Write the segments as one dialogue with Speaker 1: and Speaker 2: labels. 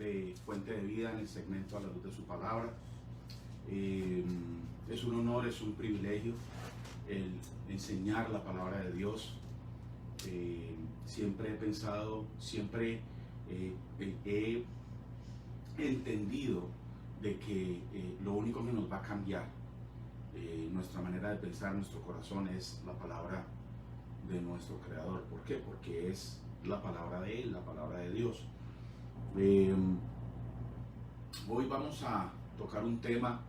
Speaker 1: de Fuente de Vida en el segmento A la Luz de su Palabra. Es un honor, es un privilegio el enseñar la palabra de Dios. Siempre he pensado, siempre he entendido de que lo único que nos va a cambiar nuestra manera de pensar, nuestro corazón, es la palabra de nuestro Creador. ¿Por qué? Porque es la palabra de Él, la palabra de Dios. Hoy vamos a tocar un tema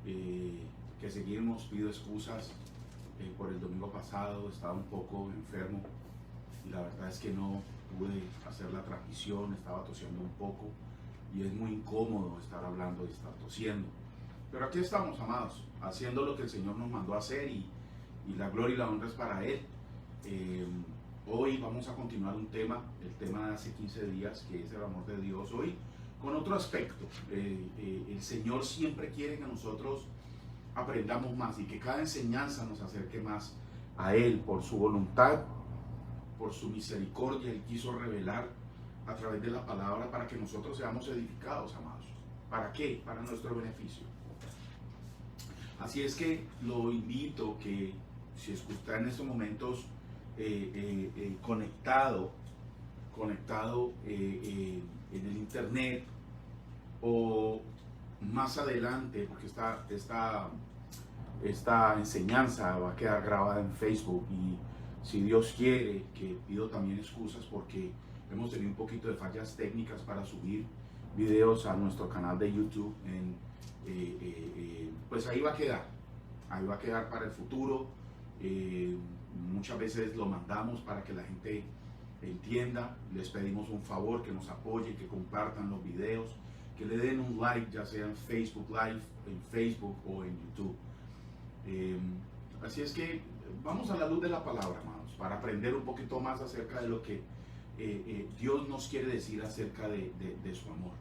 Speaker 1: que seguimos. Pido excusas por el domingo pasado, estaba un poco enfermo y la verdad es que no pude hacer la transmisión, estaba tosiendo un poco y es muy incómodo estar hablando y estar tosiendo. Pero aquí estamos, amados, haciendo lo que el Señor nos mandó a hacer y la gloria y la honra es para Él. Hoy vamos a continuar un tema, el tema de hace 15 días, que es el amor de Dios. Hoy con otro aspecto. El Señor siempre quiere que nosotros aprendamos más y que cada enseñanza nos acerque más a Él. Por su voluntad, por su misericordia, Él quiso revelar a través de la palabra para que nosotros seamos edificados, amados. ¿Para qué? Para nuestro beneficio. Así es que lo invito que si está en estos momentos conectado en el internet, o más adelante, porque esta enseñanza va a quedar grabada en Facebook, y si Dios quiere, que pido también excusas porque hemos tenido un poquito de fallas técnicas para subir videos a nuestro canal de YouTube, pues ahí va a quedar para el futuro. Muchas veces lo mandamos para que la gente entienda. Les pedimos un favor, que nos apoyen, que compartan los videos, que le den un like, ya sea en Facebook Live, en Facebook o en YouTube. Así es que vamos a la luz de la palabra, amados, para aprender un poquito más acerca de lo que Dios nos quiere decir acerca de su amor.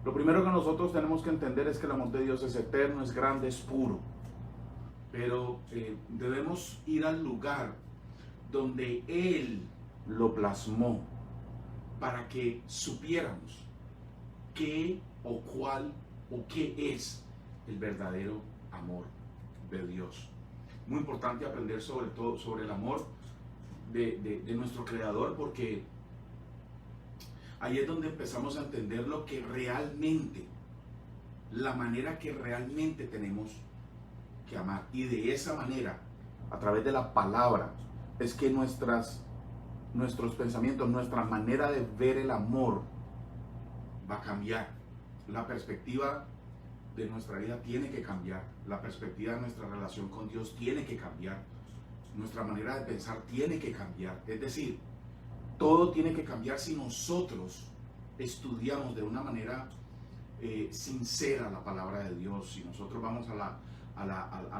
Speaker 1: Lo primero que nosotros tenemos que entender es que el amor de Dios es eterno, es grande, es puro. Pero debemos ir al lugar donde Él lo plasmó para que supiéramos qué o cuál o qué es el verdadero amor de Dios. Muy importante aprender sobre todo sobre el amor de nuestro Creador, porque ahí es donde empezamos a entender lo que realmente, la manera que realmente tenemos que amar. Y de esa manera, a través de la palabra, es que nuestros pensamientos, nuestra manera de ver el amor va a cambiar. La perspectiva de nuestra vida tiene que cambiar. La perspectiva de nuestra relación con Dios tiene que cambiar. Nuestra manera de pensar tiene que cambiar. Es decir, todo tiene que cambiar si nosotros estudiamos de una manera sincera la palabra de Dios. Si nosotros vamos a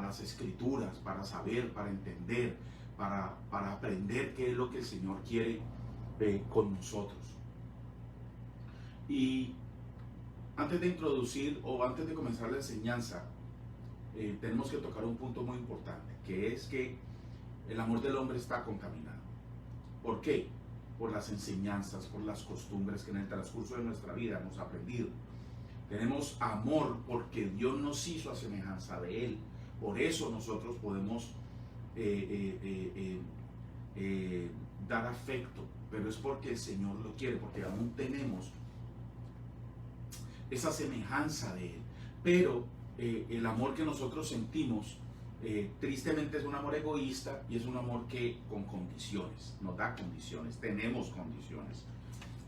Speaker 1: las escrituras para saber, para entender, para aprender qué es lo que el Señor quiere con nosotros. Y antes de introducir o antes de comenzar la enseñanza, tenemos que tocar un punto muy importante, que es que el amor del hombre está contaminado. ¿Por qué? Por las enseñanzas, por las costumbres que en el transcurso de nuestra vida hemos aprendido. Tenemos amor porque Dios nos hizo a semejanza de Él. Por eso nosotros podemos dar afecto, pero es porque el Señor lo quiere, porque aún tenemos esa semejanza de Él. Pero el amor que nosotros sentimos, tristemente, es un amor egoísta, y es un amor que con condiciones, nos da condiciones, tenemos condiciones.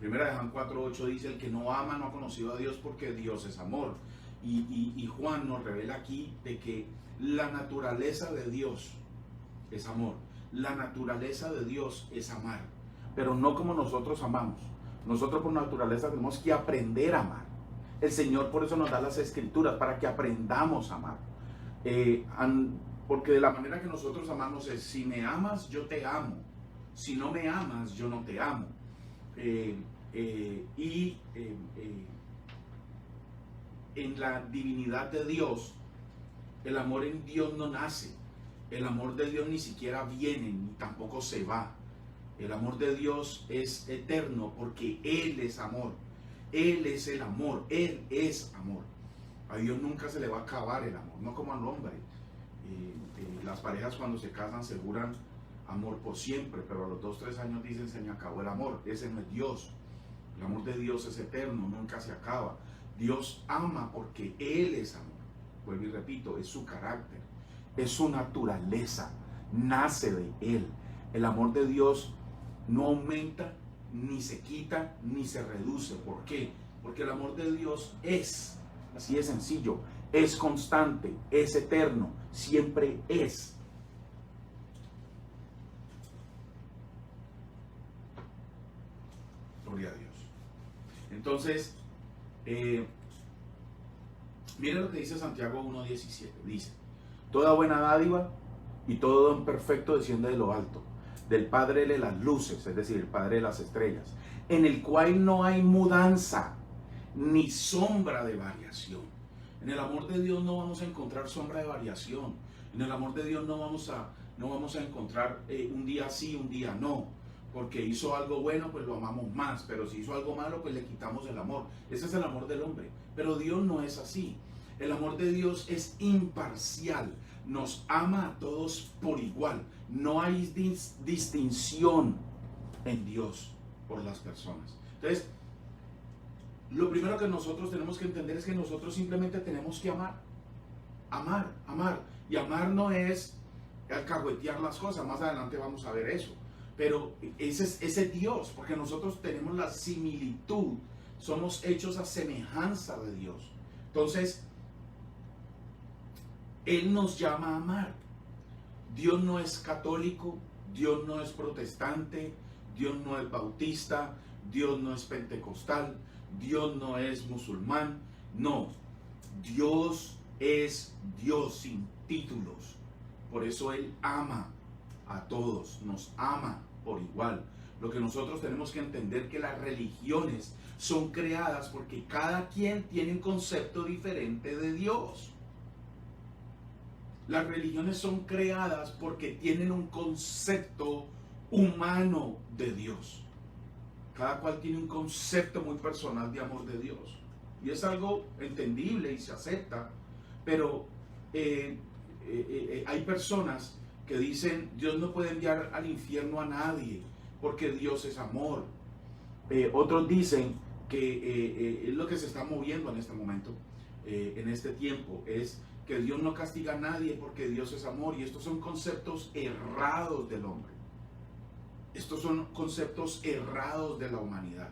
Speaker 1: Primera de Juan 4:8 dice: el que no ama no ha conocido a Dios, porque Dios es amor. Y Juan nos revela aquí de que la naturaleza de Dios es amor. La naturaleza de Dios es amar, pero no como nosotros amamos. Nosotros por naturaleza tenemos que aprender a amar. El Señor por eso nos da las escrituras, para que aprendamos a amar. Porque de la manera que nosotros amamos es: si me amas, yo te amo. Si no me amas, yo no te amo. En la divinidad de Dios, el amor en Dios no nace. El amor de Dios ni siquiera viene, ni tampoco se va. El amor de Dios es eterno porque Él es amor. Él es el amor, Él es amor. A Dios nunca se le va a acabar el amor, no como al hombre. Las parejas cuando se casan se juran amor por siempre, pero a los 2 o 3 años dicen se me acabó el amor. Ese no es Dios. El amor de Dios es eterno, nunca se acaba. Dios ama porque Él es amor. Vuelvo y repito, es su carácter, es su naturaleza, nace de Él. El amor de Dios no aumenta, ni se quita, ni se reduce. ¿Por qué? Porque el amor de Dios es, así de sencillo, es constante, es eterno, siempre es. Gloria a Dios. Entonces, miren lo que dice Santiago 1:17. Dice: toda buena dádiva y todo don perfecto desciende de lo alto, del Padre de las luces, es decir, el Padre de las estrellas, en el cual no hay mudanza ni sombra de variación. En el amor de Dios no vamos a encontrar sombra de variación. En el amor de Dios no vamos a encontrar un día sí, un día no. Porque hizo algo bueno, pues lo amamos más. Pero si hizo algo malo, pues le quitamos el amor. Ese es el amor del hombre. Pero Dios no es así. El amor de Dios es imparcial. Nos ama a todos por igual. No hay distinción en Dios por las personas. Entonces, lo primero que nosotros tenemos que entender es que nosotros simplemente tenemos que amar. Amar, amar. Y amar no es alcahuetear las cosas. Más adelante vamos a ver eso. Pero ese Dios, porque nosotros tenemos la similitud, somos hechos a semejanza de Dios. Entonces, Él nos llama a amar. Dios no es católico, Dios no es protestante, Dios no es bautista, Dios no es pentecostal, Dios no es musulmán. No, Dios es Dios sin títulos. Por eso Él ama a todos, nos ama por igual. Lo que nosotros tenemos que entender que las religiones son creadas porque cada quien tiene un concepto diferente de Dios. Las religiones son creadas porque tienen un concepto humano de Dios. Cada cual tiene un concepto muy personal de amor de Dios. Y es algo entendible y se acepta, pero hay personas que dicen: Dios no puede enviar al infierno a nadie porque Dios es amor. Otros dicen que es lo que se está moviendo en este momento, en este tiempo, es que Dios no castiga a nadie porque Dios es amor. Y estos son conceptos errados del hombre. Estos son conceptos errados de la humanidad,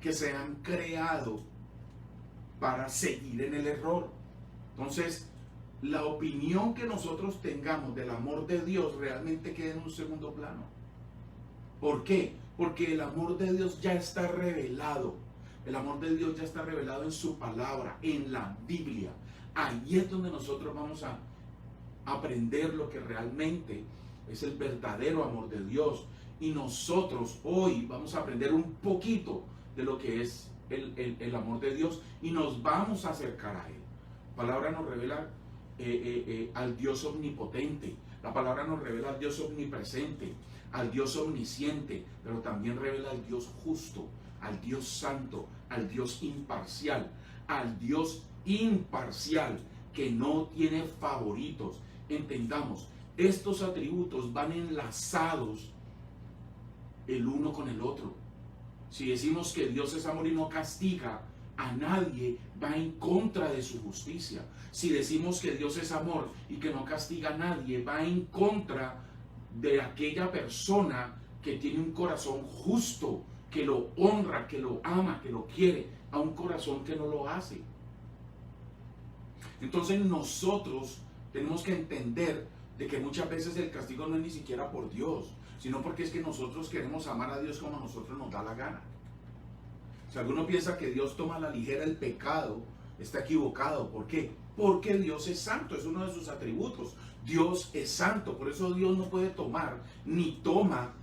Speaker 1: que se han creado para seguir en el error. Entonces, la opinión que nosotros tengamos del amor de Dios realmente queda en un segundo plano. ¿Por qué? Porque el amor de Dios ya está revelado. El amor de Dios ya está revelado en su palabra, en la Biblia. Ahí es donde nosotros vamos a aprender lo que realmente es el verdadero amor de Dios. Y nosotros hoy vamos a aprender un poquito de lo que es el amor de Dios y nos vamos a acercar a Él. La palabra nos revela al Dios omnipotente. La palabra nos revela al Dios omnipresente, al Dios omnisciente, pero también revela al Dios justo, al Dios santo, al Dios imparcial, al Dios imparcial que no tiene favoritos. Entendamos, estos atributos van enlazados el uno con el otro. Si decimos que Dios es amor y no castiga a nadie, va en contra de su justicia. Si decimos que Dios es amor y que no castiga a nadie, va en contra de aquella persona que tiene un corazón justo, que lo honra, que lo ama, que lo quiere, a un corazón que no lo hace. Entonces nosotros tenemos que entender de que muchas veces el castigo no es ni siquiera por Dios, sino porque es que nosotros queremos amar a Dios como a nosotros nos da la gana. Si alguno piensa que Dios toma a la ligera el pecado, está equivocado. ¿Por qué? Porque Dios es santo, es uno de sus atributos. Dios es santo, por eso Dios no puede tomar ni toma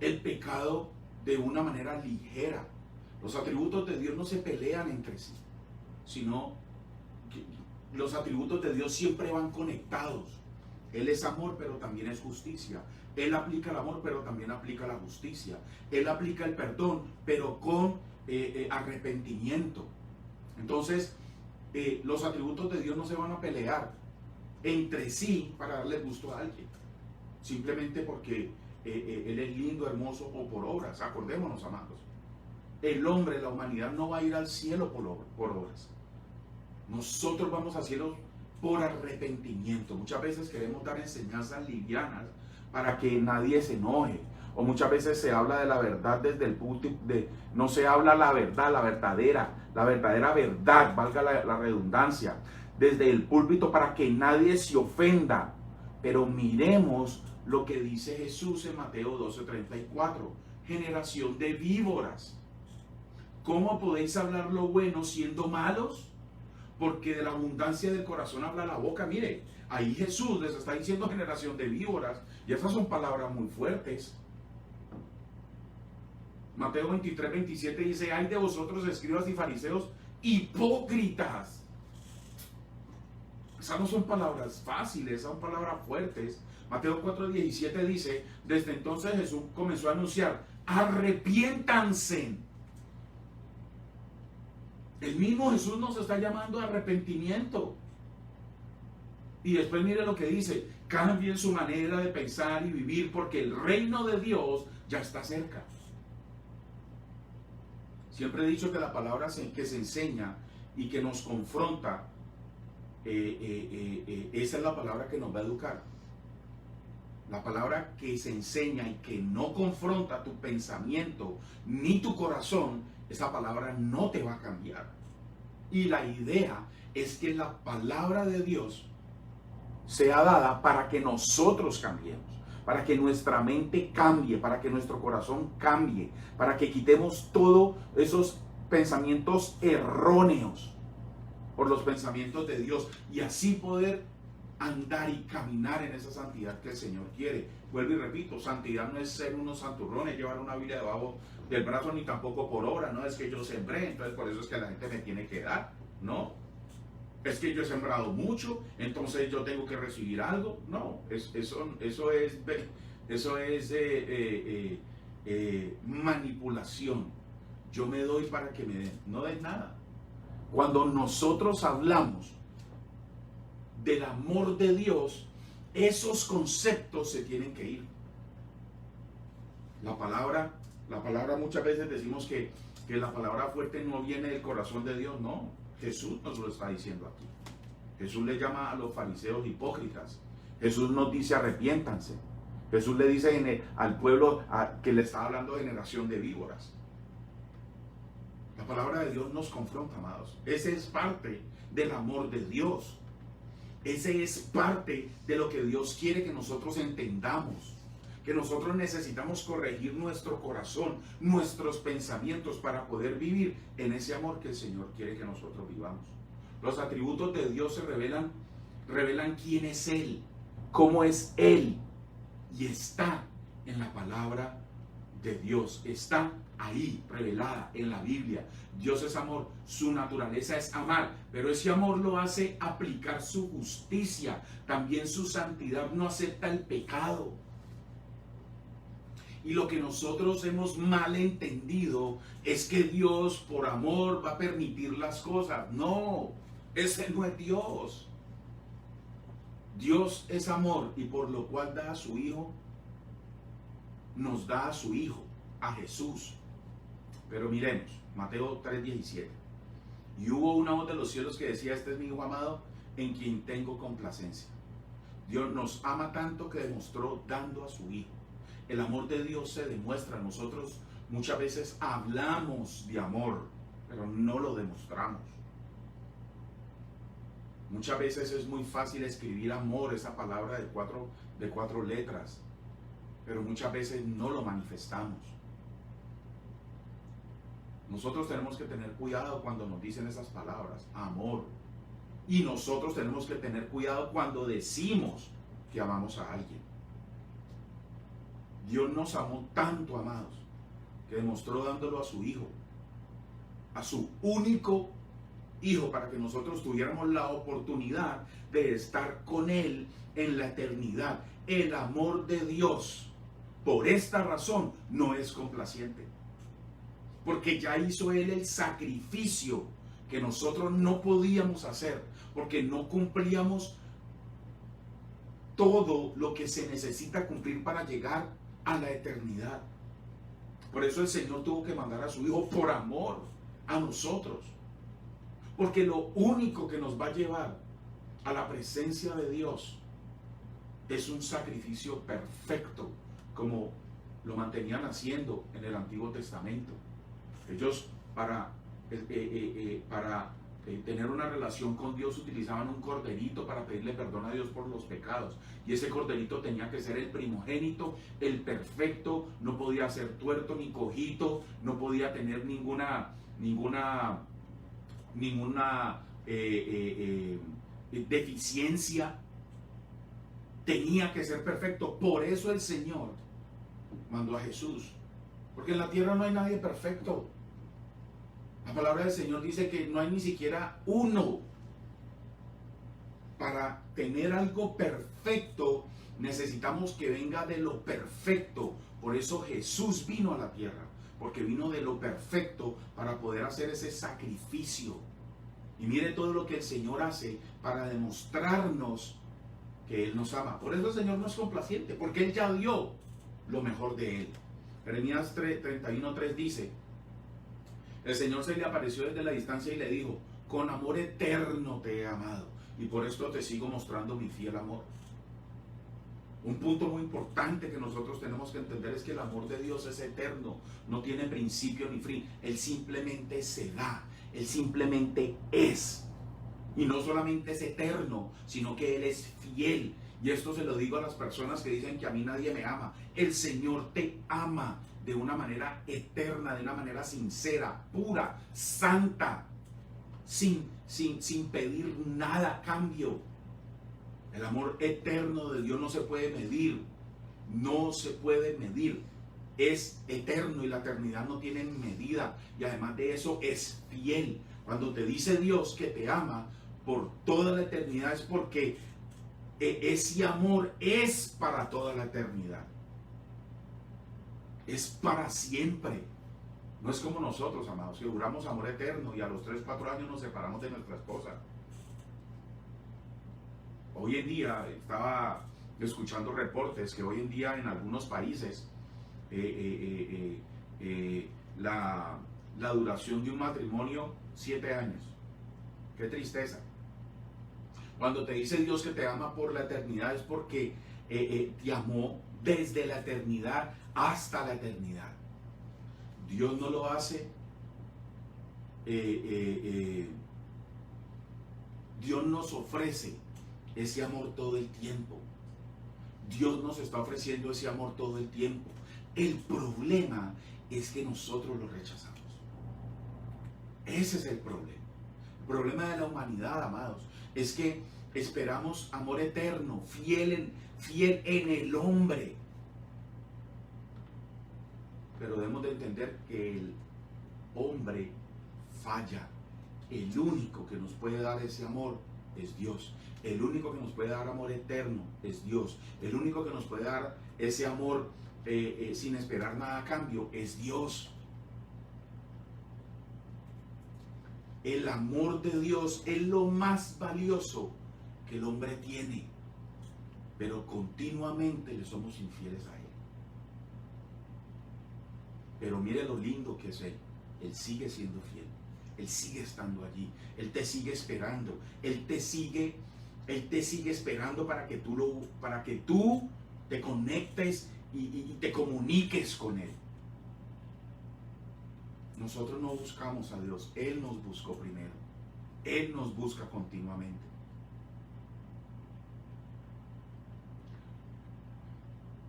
Speaker 1: el pecado de una manera ligera. Los atributos de Dios no se pelean entre sí, sino que los atributos de Dios siempre van conectados. Él es amor, pero también es justicia. Él aplica el amor, pero también aplica la justicia. Él aplica el perdón, pero con arrepentimiento. Entonces, los atributos de Dios no se van a pelear entre sí para darle gusto a alguien, simplemente porque Él es lindo, hermoso o por obras. Acordémonos, amados, el hombre, la humanidad no va a ir al cielo por obras. Nosotros vamos al cielo por arrepentimiento. Muchas veces queremos dar enseñanzas livianas para que nadie se enoje, o muchas veces se habla de la verdad desde el punto no se habla la verdad, la verdadera verdad, valga la redundancia, desde el púlpito para que nadie se ofenda. Pero miremos lo que dice Jesús en Mateo 12:34, generación de víboras, ¿cómo podéis hablar lo bueno siendo malos? Porque de la abundancia del corazón habla la boca. Mire, ahí Jesús les está diciendo generación de víboras, y esas son palabras muy fuertes. Mateo 23:27 dice: ay de vosotros, escribas y fariseos, hipócritas. Esas no son palabras fáciles, son palabras fuertes. Mateo 4:17 dice: desde entonces Jesús comenzó a anunciar: arrepiéntanse. El mismo Jesús nos está llamando a arrepentimiento. Y después mire lo que dice: cambien su manera de pensar y vivir, porque el reino de Dios ya está cerca. Siempre he dicho que la palabra que se enseña y que nos confronta, esa es la palabra que nos va a educar. La palabra que se enseña y que no confronta tu pensamiento ni tu corazón, esa palabra no te va a cambiar. Y la idea es que la palabra de Dios sea dada para que nosotros cambiemos, para que nuestra mente cambie, para que nuestro corazón cambie, para que quitemos todos esos pensamientos erróneos por los pensamientos de Dios, y así poder andar y caminar en esa santidad que el Señor quiere. Vuelvo y repito, santidad no es ser unos santurrones, llevar una Biblia debajo del brazo, ni tampoco por obra. No es que yo sembré, entonces por eso es que la gente me tiene que dar. No, es que yo he sembrado mucho, entonces yo tengo que recibir algo. No, eso es manipulación. Yo me doy para que me den, no den nada. Cuando nosotros hablamos del amor de Dios, esos conceptos se tienen que ir. La palabra muchas veces decimos que la palabra fuerte no viene del corazón de Dios. No, Jesús nos lo está diciendo aquí. Jesús le llama a los fariseos hipócritas. Jesús nos dice: arrepiéntanse. Jesús le dice al pueblo que le está hablando de generación de víboras. La palabra de Dios nos confronta, amados. Ese es parte del amor de Dios. Ese es parte de lo que Dios quiere que nosotros entendamos. Que nosotros necesitamos corregir nuestro corazón, nuestros pensamientos, para poder vivir en ese amor que el Señor quiere que nosotros vivamos. Los atributos de Dios se revelan quién es Él, cómo es Él, y está en la palabra de Dios, está ahí revelada en la Biblia. Dios es amor, su naturaleza es amar, pero ese amor lo hace aplicar su justicia. También su santidad no acepta el pecado. Y lo que nosotros hemos mal entendido es que Dios por amor va a permitir las cosas. No, ese no es Dios. Dios es amor, y por lo cual da a su Hijo, nos da a su Hijo, a Jesús. Pero miremos, Mateo 3:17. Y hubo una voz de los cielos que decía: este es mi Hijo amado, en quien tengo complacencia. Dios nos ama tanto que demostró dando a su Hijo. El amor de Dios se demuestra. Nosotros muchas veces hablamos de amor, pero no lo demostramos. Muchas veces es muy fácil escribir amor, esa palabra de cuatro letras, pero muchas veces no lo manifestamos. Nosotros tenemos que tener cuidado cuando nos dicen esas palabras, amor. Y nosotros tenemos que tener cuidado cuando decimos que amamos a alguien. Dios nos amó tanto, amados, que demostró dándolo a su Hijo, a su único Hijo, para que nosotros tuviéramos la oportunidad de estar con Él en la eternidad. El amor de Dios, por esta razón, no es complaciente. porque ya hizo Él el sacrificio que nosotros no podíamos hacer, porque no cumplíamos todo lo que se necesita cumplir para llegar a la eternidad. Por eso el Señor tuvo que mandar a su Hijo por amor a nosotros, porque lo único que nos va a llevar a la presencia de Dios es un sacrificio perfecto, como lo mantenían haciendo en el Antiguo Testamento. Ellos para tener una relación con Dios utilizaban un corderito para pedirle perdón a Dios por los pecados, y ese corderito tenía que ser el primogénito, el perfecto, no podía ser tuerto ni cojito, no podía tener ninguna deficiencia, tenía que ser perfecto. Por eso el Señor mandó a Jesús, porque en la tierra no hay nadie perfecto. La palabra del Señor dice que no hay ni siquiera uno. Para tener algo perfecto necesitamos que venga de lo perfecto. Por eso Jesús vino a la tierra, porque vino de lo perfecto para poder hacer ese sacrificio. Y mire todo lo que el Señor hace para demostrarnos que Él nos ama. Por eso el Señor no es complaciente, porque Él ya dio lo mejor de Él. Jeremías 31:3 dice: el Señor se le apareció desde la distancia y le dijo: con amor eterno te he amado, y por esto te sigo mostrando mi fiel amor. Un punto muy importante que nosotros tenemos que entender es que el amor de Dios es eterno, no tiene principio ni fin. Él simplemente se da, Él simplemente es. Y no solamente es eterno, sino que Él es fiel. Y esto se lo digo a las personas que dicen que a mí nadie me ama. El Señor te ama de una manera eterna, de una manera sincera, pura, santa, sin pedir nada a cambio. El amor eterno de Dios no se puede medir, no se puede medir. Es eterno y la eternidad no tiene medida, y además de eso es fiel. Cuando te dice Dios que te ama por toda la eternidad, es porque ese amor es para toda la eternidad. Es para siempre. No es como nosotros, amados, que juramos amor eterno y a los 3-4 años nos separamos de nuestra esposa. Hoy en día, estaba escuchando reportes que hoy en día en algunos países la duración de un matrimonio, 7 años. Qué tristeza. Cuando te dice Dios que te ama por la eternidad, es porque te amó desde la eternidad hasta la eternidad. Dios no lo hace. Dios nos ofrece ese amor todo el tiempo. Dios nos está ofreciendo ese amor todo el tiempo. El problema es que nosotros lo rechazamos. Ese es el problema. El problema de la humanidad, amados, es que esperamos amor eterno, fiel en el hombre. Pero debemos de entender que el hombre falla. El único que nos puede dar ese amor es Dios. El único que nos puede dar amor eterno es Dios. El único que nos puede dar ese amor sin esperar nada a cambio es Dios. El amor de Dios es lo más valioso que el hombre tiene, pero continuamente le somos infieles a Él. Pero mire lo lindo que es Él. Él sigue siendo fiel. Él sigue estando allí. Él te sigue esperando. Él te sigue esperando para que tú te conectes y te comuniques con Él. Nosotros no buscamos a Dios. Él nos buscó primero. Él nos busca continuamente.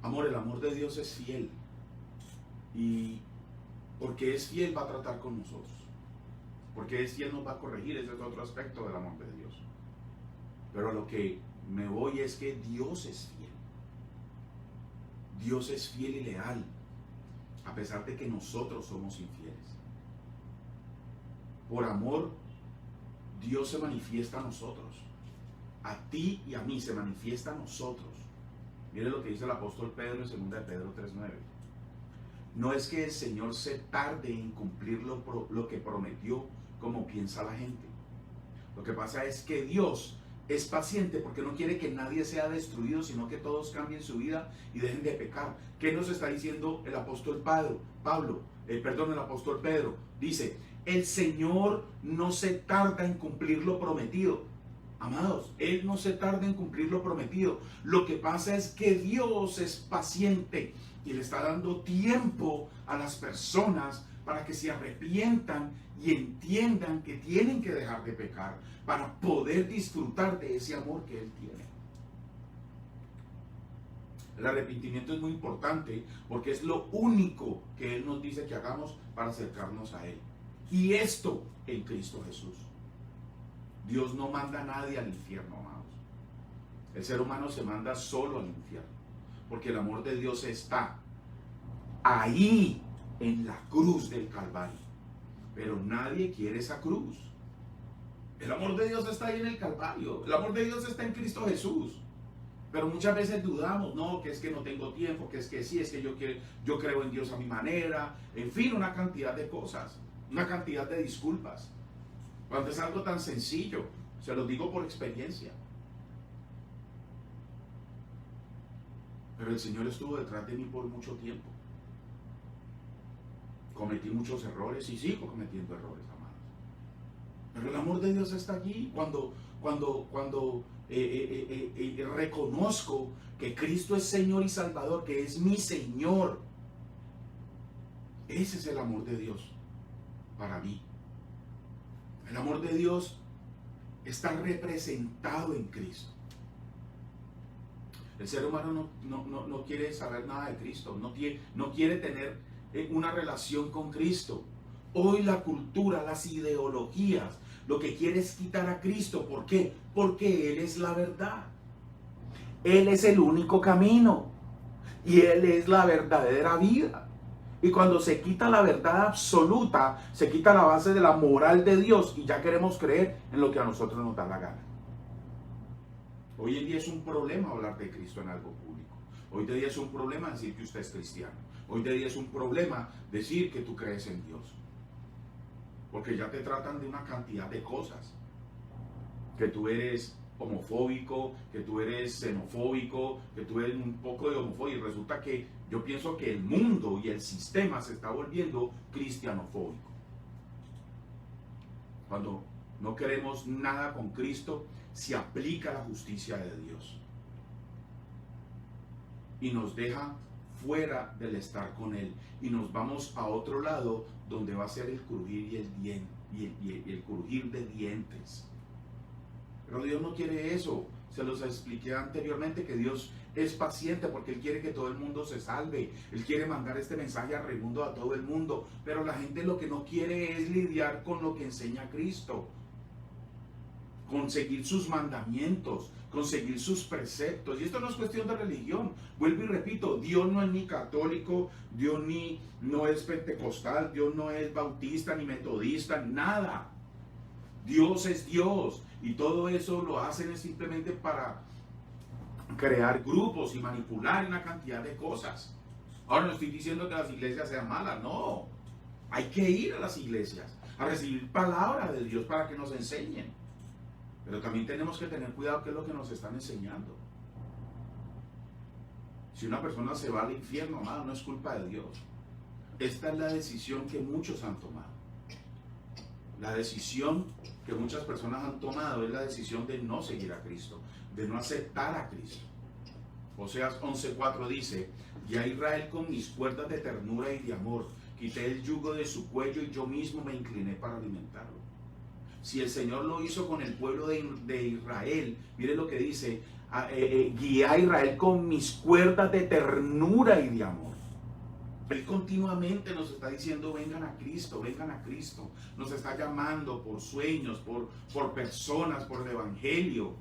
Speaker 1: Amor, el amor de Dios es fiel. Y porque es fiel va a tratar con nosotros. Porque es fiel nos va a corregir. Ese es otro aspecto del amor de Dios. Pero a lo que me voy es que Dios es fiel. Dios es fiel y leal, a pesar de que nosotros somos infieles. Por amor, Dios se manifiesta a nosotros. A ti y a mí se manifiesta a nosotros. Mire lo que dice el apóstol Pedro en 2 de Pedro 3:9. No es que el Señor se tarde en cumplir lo que prometió, como piensa la gente. Lo que pasa es que Dios es paciente porque no quiere que nadie sea destruido, sino que todos cambien su vida y dejen de pecar. ¿Qué nos está diciendo el apóstol el apóstol Pedro? Dice, el Señor no se tarda en cumplir lo prometido. Amados, Él no se tarda en cumplir lo prometido. Lo que pasa es que Dios es paciente y le está dando tiempo a las personas para que se arrepientan y entiendan que tienen que dejar de pecar para poder disfrutar de ese amor que Él tiene. El arrepentimiento es muy importante porque es lo único que Él nos dice que hagamos para acercarnos a Él. Y esto en Cristo Jesús. Dios no manda a nadie al infierno, amados. El ser humano se manda solo al infierno, porque el amor de Dios está ahí en la cruz del Calvario. Pero nadie quiere esa cruz. El amor de Dios está ahí en el Calvario. El amor de Dios está en Cristo Jesús. Pero muchas veces dudamos, no, que es que no tengo tiempo, que es que sí, es que yo creo en Dios a mi manera. En fin, una cantidad de cosas, una cantidad de disculpas. Cuando es algo tan sencillo, se lo digo por experiencia. Pero el Señor estuvo detrás de mí por mucho tiempo. Cometí muchos errores y sigo cometiendo errores, amados. Pero el amor de Dios está allí cuando reconozco que Cristo es Señor y Salvador, que es mi Señor. Ese es el amor de Dios para mí. El amor de Dios está representado en Cristo. El ser humano no quiere saber nada de Cristo, no quiere tener una relación con Cristo. Hoy la cultura, las ideologías, lo que quiere es quitar a Cristo. ¿Por qué? Porque Él es la verdad. Él es el único camino. Y Él es la verdadera vida. Y cuando se quita la verdad absoluta, se quita la base de la moral de Dios y ya queremos creer en lo que a nosotros nos da la gana. Hoy en día es un problema hablar de Cristo en algo público. Hoy en día es un problema decir que usted es cristiano. Hoy en día es un problema decir que tú crees en Dios. Porque ya te tratan de una cantidad de cosas. Que tú eres homofóbico, que tú eres xenofóbico, que tú eres un poco de homofobia. Y resulta que yo pienso que el mundo y el sistema se está volviendo cristianofóbico. Cuando no queremos nada con Cristo, se aplica la justicia de Dios. Y nos deja fuera del estar con Él. Y nos vamos a otro lado donde va a ser el crujir y el crujir de dientes. Pero Dios no quiere eso. Se los expliqué anteriormente que Dios es paciente porque Él quiere que todo el mundo se salve. Él quiere mandar este mensaje al mundo, a todo el mundo. Pero la gente lo que no quiere es lidiar con lo que enseña Cristo. Conseguir sus mandamientos, conseguir sus preceptos. Y esto no es cuestión de religión. Vuelvo y repito, Dios no es ni católico, Dios no es pentecostal, Dios no es bautista, ni metodista, nada. Dios es Dios. Y todo eso lo hacen simplemente para crear grupos y manipular una cantidad de cosas. Ahora no estoy diciendo que las iglesias sean malas, no. Hay que ir a las iglesias a recibir palabra de Dios para que nos enseñen. Pero también tenemos que tener cuidado qué es lo que nos están enseñando. Si una persona se va al infierno, amado, no es culpa de Dios. Esta es la decisión que muchos han tomado. La decisión que muchas personas han tomado es la decisión de no seguir a Cristo, de no aceptar a Cristo. Oseas 11:4 dice, y a Israel con mis cuerdas de ternura y de amor, quité el yugo de su cuello y yo mismo me incliné para alimentarlo. Si el Señor lo hizo con el pueblo de Israel, mire lo que dice, guié a Israel con mis cuerdas de ternura y de amor. Él continuamente nos está diciendo, vengan a Cristo, vengan a Cristo. Nos está llamando por sueños, por personas, por el Evangelio.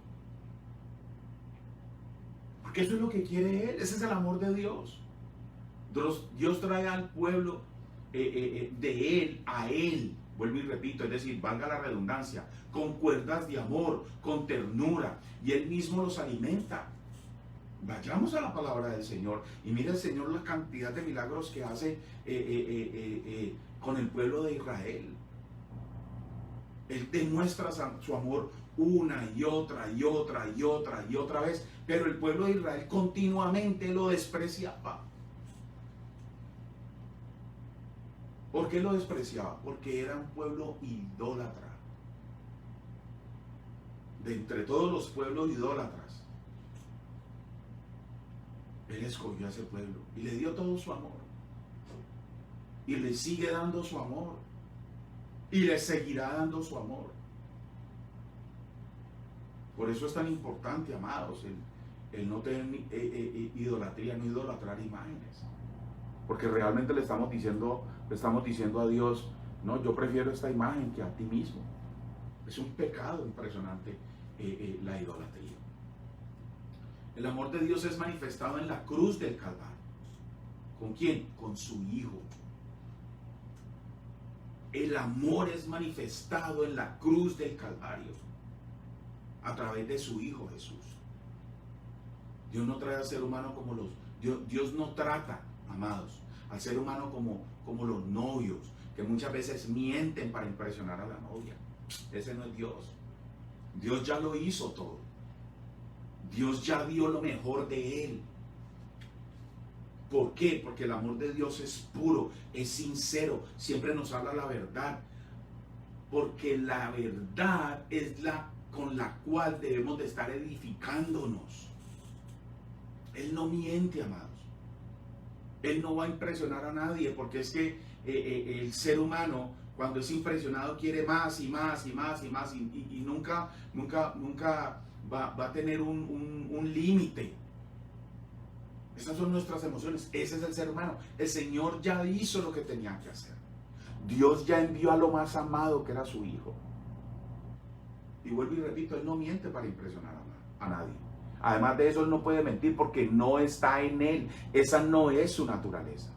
Speaker 1: Porque eso es lo que quiere Él, ese es el amor de Dios. Dios trae al pueblo de Él, a Él. Vuelvo y repito, es decir, valga la redundancia, con cuerdas de amor, con ternura, y Él mismo los alimenta. Vayamos a la palabra del Señor y mire el Señor la cantidad de milagros que hace con el pueblo de Israel. Él demuestra su amor una y otra y otra y otra y otra vez, pero el pueblo de Israel continuamente lo despreciaba. ¿Por qué lo despreciaba? Porque era un pueblo idólatra. De entre todos los pueblos idólatras, Él escogió a ese pueblo y le dio todo su amor. Y le sigue dando su amor. Y le seguirá dando su amor. Por eso es tan importante, amados, el no tener idolatría, no idolatrar imágenes. Porque realmente le estamos diciendo a Dios, no, yo prefiero esta imagen que a ti mismo. Es un pecado impresionante la idolatría. El amor de Dios es manifestado en la cruz del Calvario. ¿Con quién? Con su Hijo. El amor es manifestado en la cruz del Calvario a través de su Hijo Jesús. Dios no trae al ser humano como los... Dios no trata, amados, al ser humano como los novios, que muchas veces mienten para impresionar a la novia. Ese no es Dios. Dios ya lo hizo todo. Dios ya dio lo mejor de Él. ¿Por qué? Porque el amor de Dios es puro, es sincero, siempre nos habla la verdad. Porque la verdad es la con la cual debemos de estar edificándonos. Él no miente, amados. Él no va a impresionar a nadie, porque es que el ser humano, cuando es impresionado, quiere más y más y más y más, y nunca va a tener un límite. Esas son nuestras emociones, ese es el ser humano. El Señor ya hizo lo que tenía que hacer. Dios ya envió a lo más amado, que era su Hijo. Y vuelvo y repito, Él no miente para impresionar a nadie. Además de eso, Él no puede mentir porque no está en Él. Esa no es su naturaleza.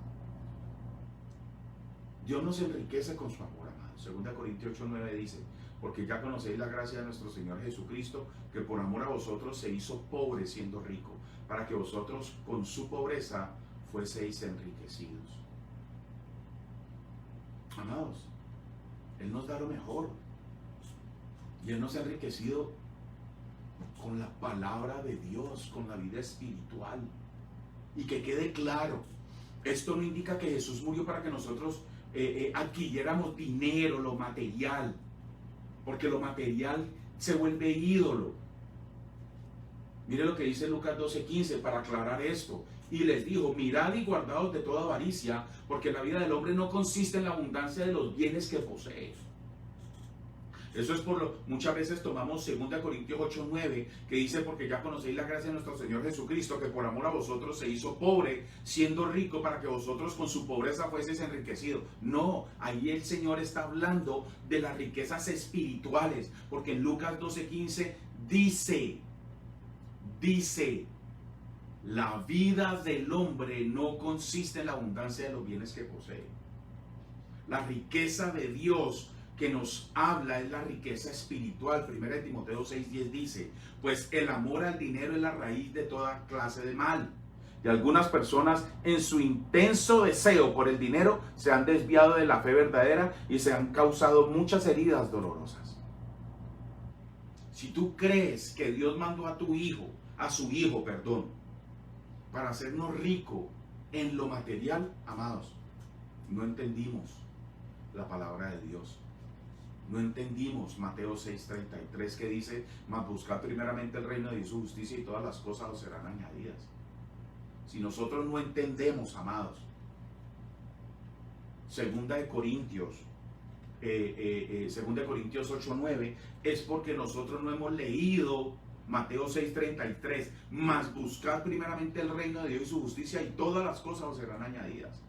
Speaker 1: Dios nos enriquece con su amor, amado. 2 Corintios 8:9 dice, porque ya conocéis la gracia de nuestro Señor Jesucristo, que por amor a vosotros se hizo pobre siendo rico, para que vosotros con su pobreza fueseis enriquecidos. Amados, Él nos da lo mejor. Y Él nos ha enriquecido con la palabra de Dios, con la vida espiritual. Y que quede claro, esto no indica que Jesús murió para que nosotros adquiriéramos dinero, lo material, porque lo material se vuelve ídolo. Mire lo que dice Lucas 12:15 para aclarar esto. Y les dijo, mirad y guardaos de toda avaricia, porque la vida del hombre no consiste en la abundancia de los bienes que posee. Eso es por lo muchas veces tomamos 2 Corintios 8:9, que dice, porque ya conocéis la gracia de nuestro Señor Jesucristo, que por amor a vosotros se hizo pobre, siendo rico, para que vosotros con su pobreza fueseis enriquecidos. No, ahí el Señor está hablando de las riquezas espirituales, porque en Lucas 12:15 dice, la vida del hombre no consiste en la abundancia de los bienes que posee. La riqueza de Dios que nos habla es la riqueza espiritual. 1 Timoteo 6:10 dice, pues el amor al dinero es la raíz de toda clase de mal. Y algunas personas en su intenso deseo por el dinero se han desviado de la fe verdadera y se han causado muchas heridas dolorosas. Si tú crees que Dios mandó a su hijo, para hacernos ricos en lo material, amados, no entendimos la palabra de Dios. No entendimos Mateo 6:33 que dice, mas buscad primeramente el reino de Dios y su justicia y todas las cosas os serán añadidas. Si nosotros no entendemos, amados, 2 Corintios 8:9, es porque nosotros no hemos leído Mateo 6:33, mas buscad primeramente el reino de Dios y su justicia y todas las cosas os serán añadidas.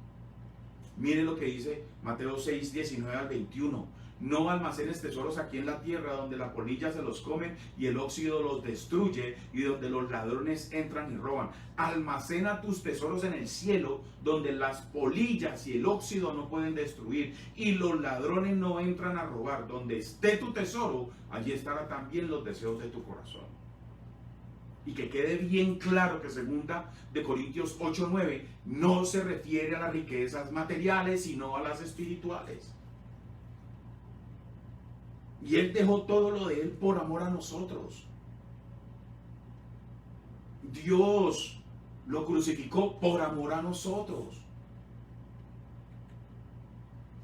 Speaker 1: Miren lo que dice Mateo 6:19 al 21. No almacenes tesoros aquí en la tierra, donde la polilla se los come y el óxido los destruye, y donde los ladrones entran y roban. Almacena tus tesoros en el cielo, donde las polillas y el óxido no pueden destruir, y los ladrones no entran a robar. Donde esté tu tesoro, allí estarán también los deseos de tu corazón. Y que quede bien claro que 2 Corintios 8:9 no se refiere a las riquezas materiales, sino a las espirituales. Y Él dejó todo lo de Él por amor a nosotros. Dios lo crucificó por amor a nosotros.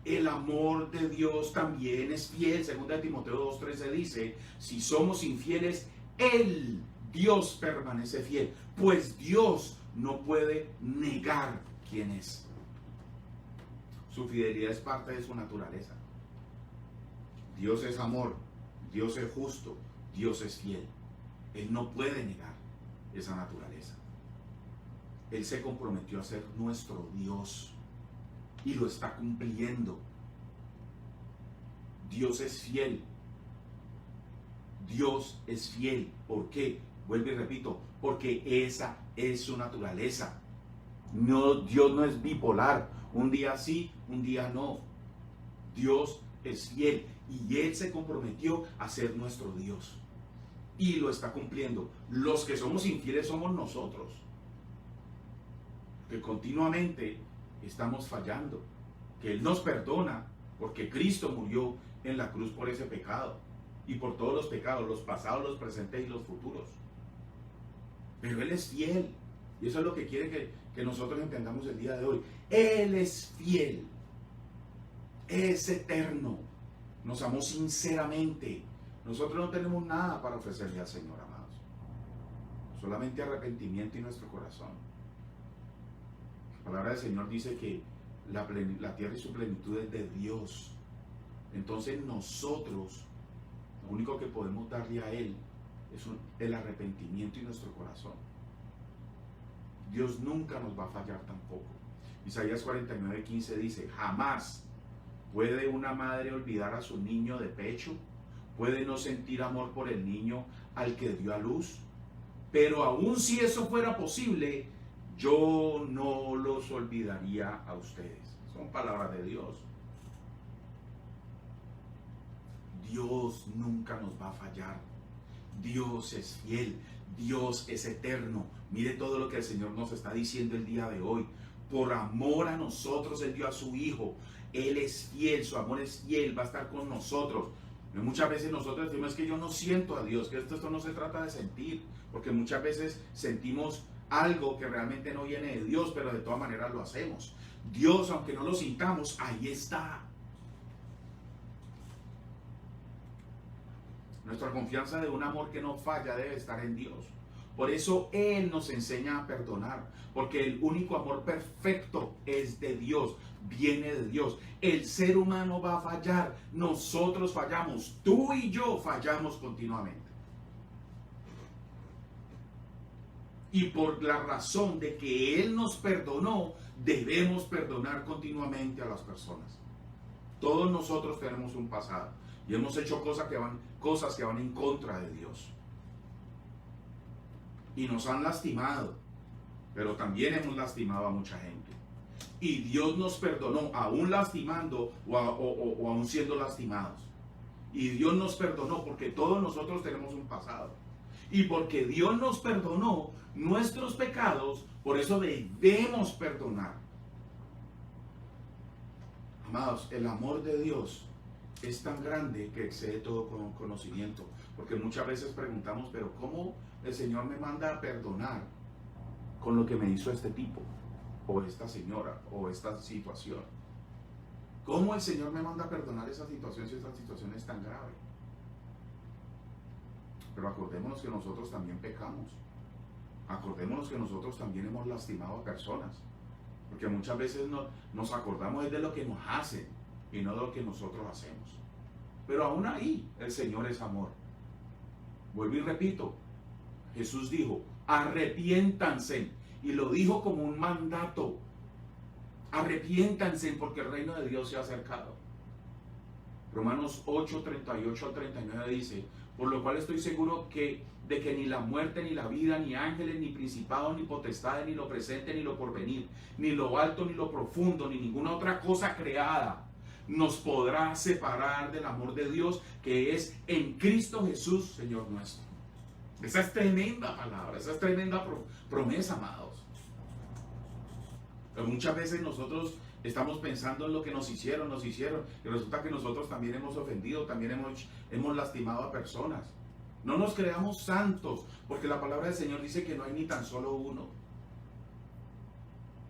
Speaker 1: El amor de Dios también es fiel. 2 Timoteo 2:13 dice, si somos infieles, Él, Dios, permanece fiel, pues Dios no puede negar quién es. Su fidelidad es parte de su naturaleza. Dios es amor, Dios es justo, Dios es fiel. Él no puede negar esa naturaleza. Él se comprometió a ser nuestro Dios y lo está cumpliendo. Dios es fiel. Dios es fiel. ¿Por qué? Vuelvo y repito, porque esa es su naturaleza. No, Dios no es bipolar. Un día sí, un día no. Dios es fiel y Él se comprometió a ser nuestro Dios. Y lo está cumpliendo. Los que somos infieles somos nosotros. Que continuamente estamos fallando. Que Él nos perdona porque Cristo murió en la cruz por ese pecado. Y por todos los pecados, los pasados, los presentes y los futuros. Pero Él es fiel. Y eso es lo que quiere que nosotros entendamos el día de hoy. Él es fiel. Es eterno. Nos amó sinceramente. Nosotros no tenemos nada para ofrecerle al Señor, amados. Solamente arrepentimiento en nuestro corazón. La palabra del Señor dice que la tierra y su plenitud es de Dios. Entonces nosotros, lo único que podemos darle a Él es el arrepentimiento en nuestro corazón. Dios nunca nos va a fallar tampoco. Isaías 49:15 dice, jamás puede una madre olvidar a su niño de pecho, puede no sentir amor por el niño al que dio a luz, pero aun si eso fuera posible, yo no los olvidaría a ustedes. Son palabras de Dios. Dios nunca nos va a fallar. Dios es fiel. Dios es eterno. Mire todo lo que el Señor nos está diciendo el día de hoy. Por amor a nosotros, Él dio a su Hijo. Él es fiel, su amor es fiel, va a estar con nosotros. Muchas veces nosotros decimos, es que yo no siento a Dios, que esto no se trata de sentir, porque muchas veces sentimos algo que realmente no viene de Dios, pero de todas maneras lo hacemos. Dios, aunque no lo sintamos, ahí está. Nuestra confianza de un amor que no falla debe estar en Dios. Por eso Él nos enseña a perdonar, porque el único amor perfecto es de Dios, viene de Dios. El ser humano va a fallar, nosotros fallamos, tú y yo fallamos continuamente. Y por la razón de que Él nos perdonó, debemos perdonar continuamente a las personas. Todos nosotros tenemos un pasado y hemos hecho cosas que van en contra de Dios. Y nos han lastimado, pero también hemos lastimado a mucha gente. Y Dios nos perdonó, aún lastimando o aún siendo lastimados. Y Dios nos perdonó porque todos nosotros tenemos un pasado. Y porque Dios nos perdonó nuestros pecados, por eso debemos perdonar. Amados, el amor de Dios es tan grande que excede todo conocimiento. Porque muchas veces preguntamos, pero ¿cómo el Señor me manda a perdonar con lo que me hizo este tipo, o esta señora, o esta situación? ¿Cómo el Señor me manda a perdonar esa situación si esta situación es tan grave? Pero acordémonos que nosotros también pecamos. Acordémonos que nosotros también hemos lastimado a personas. Porque muchas veces nos acordamos de lo que nos hacen y no de lo que nosotros hacemos. Pero aún ahí el Señor es amor. Vuelvo y repito, Jesús dijo, arrepiéntanse. Y lo dijo como un mandato. Arrepiéntanse porque el reino de Dios se ha acercado. Romanos 8, 38 al 39 dice, por lo cual estoy seguro de que ni la muerte, ni la vida, ni ángeles, ni principados, ni potestades, ni lo presente, ni lo porvenir, ni lo alto, ni lo profundo, ni ninguna otra cosa creada nos podrá separar del amor de Dios que es en Cristo Jesús, Señor nuestro. Esa es tremenda palabra, esa es tremenda promesa, amados. Pero muchas veces nosotros estamos pensando en lo que nos hicieron, y resulta que nosotros también hemos ofendido, también hemos lastimado a personas. No nos creamos santos, porque la palabra del Señor dice que no hay ni tan solo uno.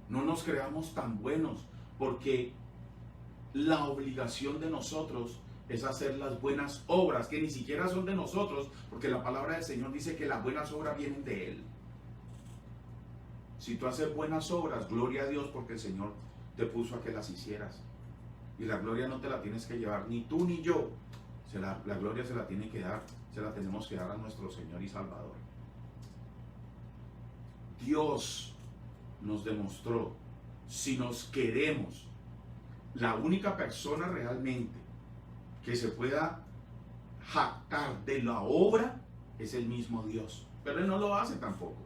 Speaker 1: No nos creamos tan buenos, porque la obligación de nosotros es hacer las buenas obras, que ni siquiera son de nosotros, porque la palabra del Señor dice que las buenas obras vienen de Él. Si tú haces buenas obras, gloria a Dios, porque el Señor te puso a que las hicieras. Y la gloria no te la tienes que llevar, ni tú ni yo. La gloria se la tiene que dar, se la tenemos que dar a nuestro Señor y Salvador. Dios nos demostró, si nos queremos, la única persona realmente que se pueda jactar de la obra es el mismo Dios. Pero Él no lo hace tampoco.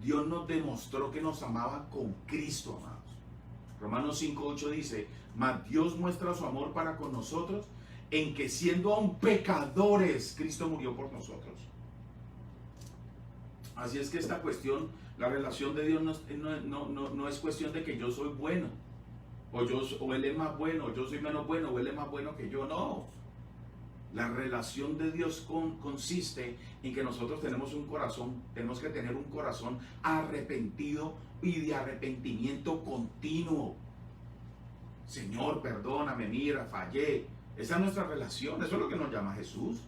Speaker 1: Dios nos demostró que nos amaba con Cristo, amados. Romanos 5:8 dice, mas Dios muestra su amor para con nosotros en que siendo aún pecadores, Cristo murió por nosotros. Así es que esta cuestión, la relación de Dios no es cuestión de que yo soy bueno, o Él es más bueno, yo soy menos bueno, o Él es más bueno que yo, no. La relación de Dios consiste en que nosotros tenemos que tener un corazón arrepentido y de arrepentimiento continuo. Señor, perdóname, mira, fallé. Esa es nuestra relación, eso es lo que nos llama Jesús.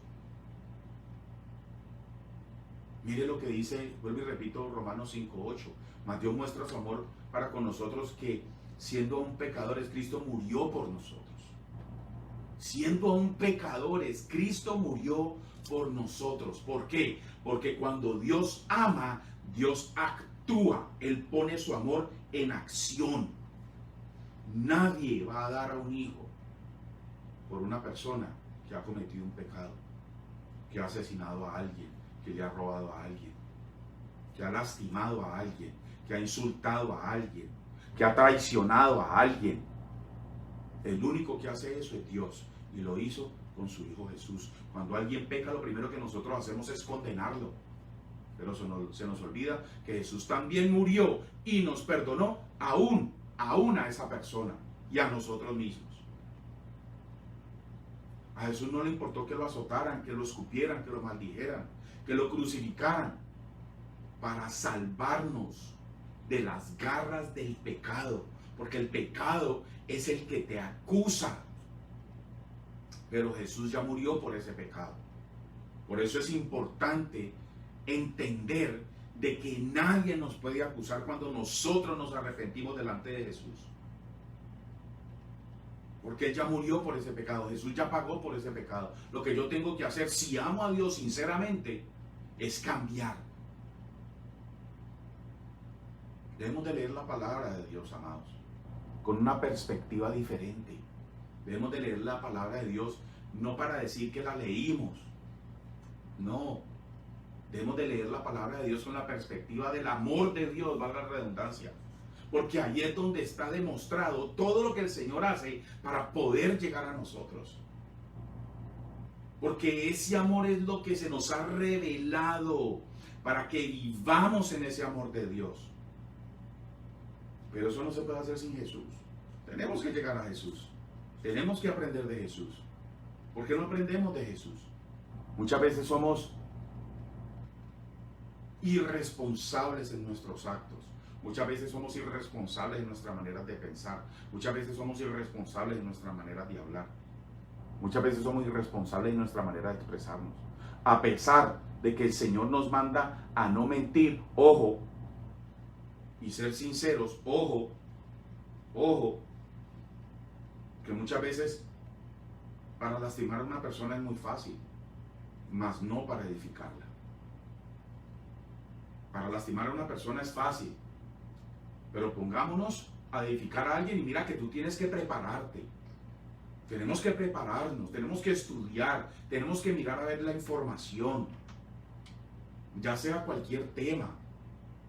Speaker 1: Mire lo que dice, vuelvo y repito, Romanos 5:8. Mas Dios muestra su amor para con nosotros que siendo aún pecadores, Cristo murió por nosotros. Siendo aún pecadores, Cristo murió por nosotros. ¿Por qué? Porque cuando Dios ama, Dios actúa. Él pone su amor en acción. Nadie va a dar a un hijo por una persona que ha cometido un pecado, que ha asesinado a alguien, que le ha robado a alguien, que ha lastimado a alguien, que ha insultado a alguien, que ha traicionado a alguien. El único que hace eso es Dios, y lo hizo con su Hijo Jesús. Cuando alguien peca, lo primero que nosotros hacemos es condenarlo. Pero se nos olvida que Jesús también murió y nos perdonó aún a esa persona y a nosotros mismos. A Jesús no le importó que lo azotaran, que lo escupieran, que lo maldijeran, que lo crucificaran, para salvarnos de las garras del pecado, porque el pecado es el que te acusa. Pero Jesús ya murió por ese pecado. Por eso es importante entender de que nadie nos puede acusar cuando nosotros nos arrepentimos delante de Jesús. Porque Él ya murió por ese pecado. Jesús ya pagó por ese pecado. Lo que yo tengo que hacer, si amo a Dios sinceramente, es cambiar. Debemos de leer la palabra de Dios, amados, con una perspectiva diferente. Debemos de leer la palabra de Dios no para decir que la leímos. No. Debemos de leer la palabra de Dios con la perspectiva del amor de Dios, valga la redundancia. Porque ahí es donde está demostrado todo lo que el Señor hace para poder llegar a nosotros. Porque ese amor es lo que se nos ha revelado para que vivamos en ese amor de Dios. Pero eso no se puede hacer sin Jesús. Tenemos que llegar a Jesús. Tenemos que aprender de Jesús. ¿Por qué no aprendemos de Jesús? Muchas veces somos irresponsables en nuestros actos. Muchas veces somos irresponsables en nuestra manera de pensar. Muchas veces somos irresponsables en nuestra manera de hablar. Muchas veces somos irresponsables en nuestra manera de expresarnos. A pesar de que el Señor nos manda a no mentir, ojo, y ser sinceros, ojo, que muchas veces para lastimar a una persona es muy fácil, mas no para edificarla. Para lastimar a una persona es fácil, pero pongámonos a edificar a alguien y mira que tú tienes que prepararte. Tenemos que prepararnos, tenemos que estudiar, tenemos que mirar a ver la información, ya sea cualquier tema,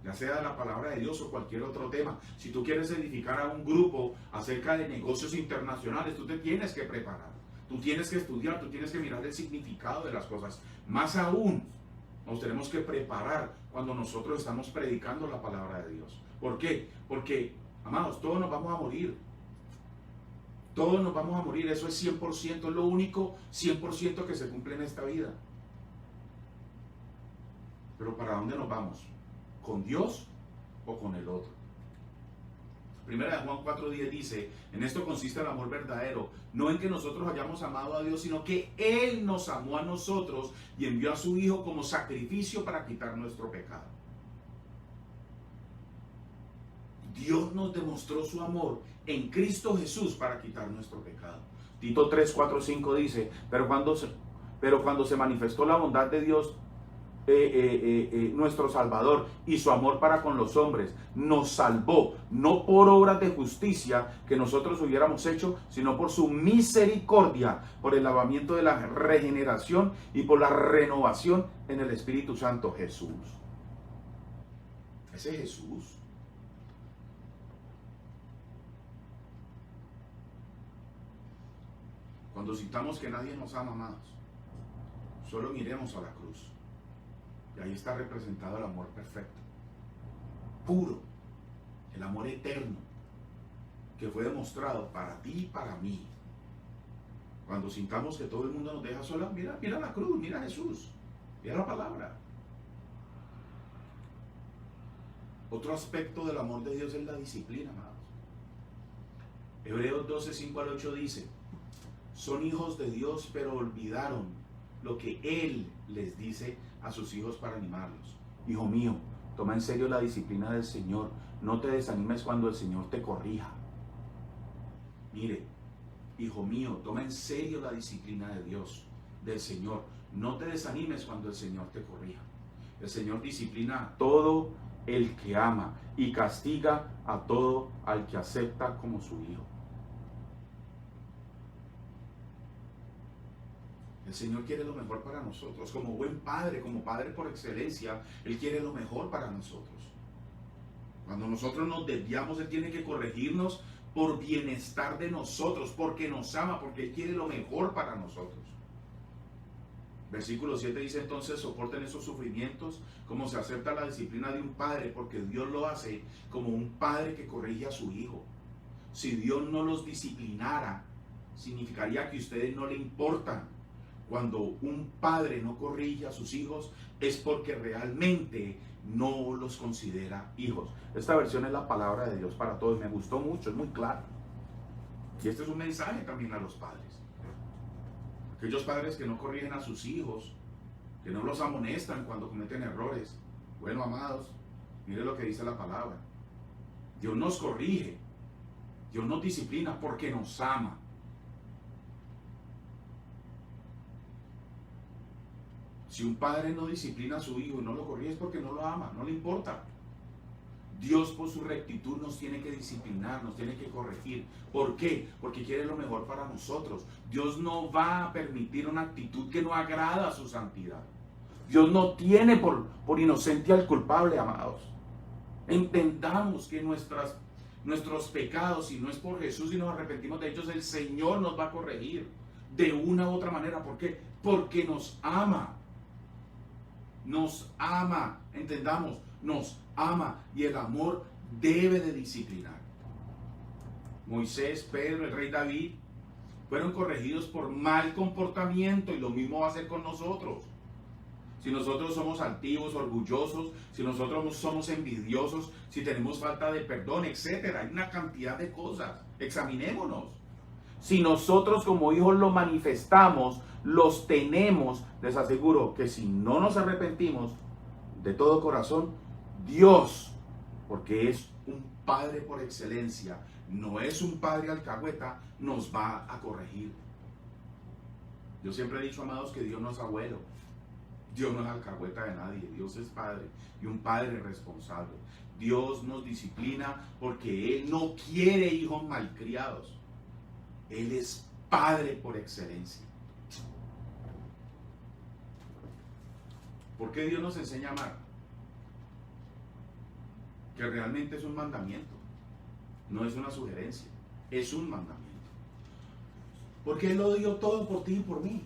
Speaker 1: ya sea de la palabra de Dios o cualquier otro tema. Si tú quieres edificar a un grupo acerca de negocios internacionales, tú te tienes que preparar. Tú tienes que estudiar, tú tienes que mirar el significado de las cosas. Más aún, nos tenemos que preparar cuando nosotros estamos predicando la palabra de Dios. ¿Por qué? Porque, amados, todos nos vamos a morir. Todos nos vamos a morir. Eso es 100%, es lo único 100% que se cumple en esta vida. Pero ¿para dónde nos vamos? ¿Con Dios o con el otro? Primera de Juan 4:10 dice, en esto consiste el amor verdadero, no en que nosotros hayamos amado a Dios, sino que Él nos amó a nosotros y envió a su Hijo como sacrificio para quitar nuestro pecado. Dios nos demostró su amor en Cristo Jesús para quitar nuestro pecado. Tito 3:4-5 dice, pero cuando se manifestó la bondad de Dios, nuestro Salvador y su amor para con los hombres, nos salvó, no por obras de justicia que nosotros hubiéramos hecho, sino por su misericordia, por el lavamiento de la regeneración y por la renovación en el Espíritu Santo. Jesús. Ese Jesús. Cuando sintamos que nadie nos ama, amados, solo miremos a la cruz. Y ahí está representado el amor perfecto, puro, el amor eterno, que fue demostrado para ti y para mí. Cuando sintamos que todo el mundo nos deja sola, mira la cruz, mira a Jesús, mira la palabra. Otro aspecto del amor de Dios es la disciplina, amados. Hebreos 12:5-8 dice, son hijos de Dios, pero olvidaron lo que Él les dice a sus hijos para animarlos. Hijo mío, toma en serio la disciplina del Señor. No te desanimes cuando el Señor te corrija. Mire, hijo mío, toma en serio la disciplina de Dios, del Señor. No te desanimes cuando el Señor te corrija. El Señor disciplina a todo el que ama y castiga a todo al que acepta como su hijo. El Señor quiere lo mejor para nosotros, como buen padre, como padre por excelencia, Él quiere lo mejor para nosotros. Cuando nosotros nos desviamos, Él tiene que corregirnos por bienestar de nosotros, porque nos ama, porque Él quiere lo mejor para nosotros. Versículo 7 dice entonces, soporten esos sufrimientos como se acepta la disciplina de un padre, porque Dios lo hace como un padre que corrige a su hijo. Si Dios no los disciplinara, significaría que a ustedes no le importan. Cuando un padre no corrige a sus hijos es porque realmente no los considera hijos. Esta versión es la palabra de Dios para todos. Me gustó mucho, es muy claro. Y este es un mensaje también a los padres. Aquellos padres que no corrigen a sus hijos, que no los amonestan cuando cometen errores. Bueno, amados, mire lo que dice la palabra. Dios nos corrige, Dios nos disciplina porque nos ama. Si un padre no disciplina a su hijo y no lo corrige es porque no lo ama, no le importa. Dios por su rectitud nos tiene que disciplinar, nos tiene que corregir. ¿Por qué? Porque quiere lo mejor para nosotros. Dios no va a permitir una actitud que no agrada a su santidad. Dios no tiene por inocente al culpable, amados. Entendamos que nuestros pecados, si no es por Jesús y nos arrepentimos de ellos, el Señor nos va a corregir de una u otra manera. ¿Por qué? Porque nos ama. Nos ama, entendamos, nos ama y el amor debe de disciplinar. Moisés, Pedro, el rey David fueron corregidos por mal comportamiento y lo mismo va a ser con nosotros. Si nosotros somos altivos, orgullosos, si nosotros somos envidiosos, si tenemos falta de perdón, etcétera, hay una cantidad de cosas. Examinémonos. Si nosotros como hijos lo manifestamos, los tenemos, les aseguro que si no nos arrepentimos de todo corazón, Dios, porque es un padre por excelencia, no es un padre alcahueta, nos va a corregir. Yo siempre he dicho, amados, que Dios no es abuelo, Dios no es alcahueta de nadie, Dios es padre y un padre responsable. Dios nos disciplina porque Él no quiere hijos malcriados. Él es padre por excelencia. ¿Por qué Dios nos enseña a amar? Que realmente es un mandamiento, no es una sugerencia, es un mandamiento. Porque Él lo dio todo por ti y por mí.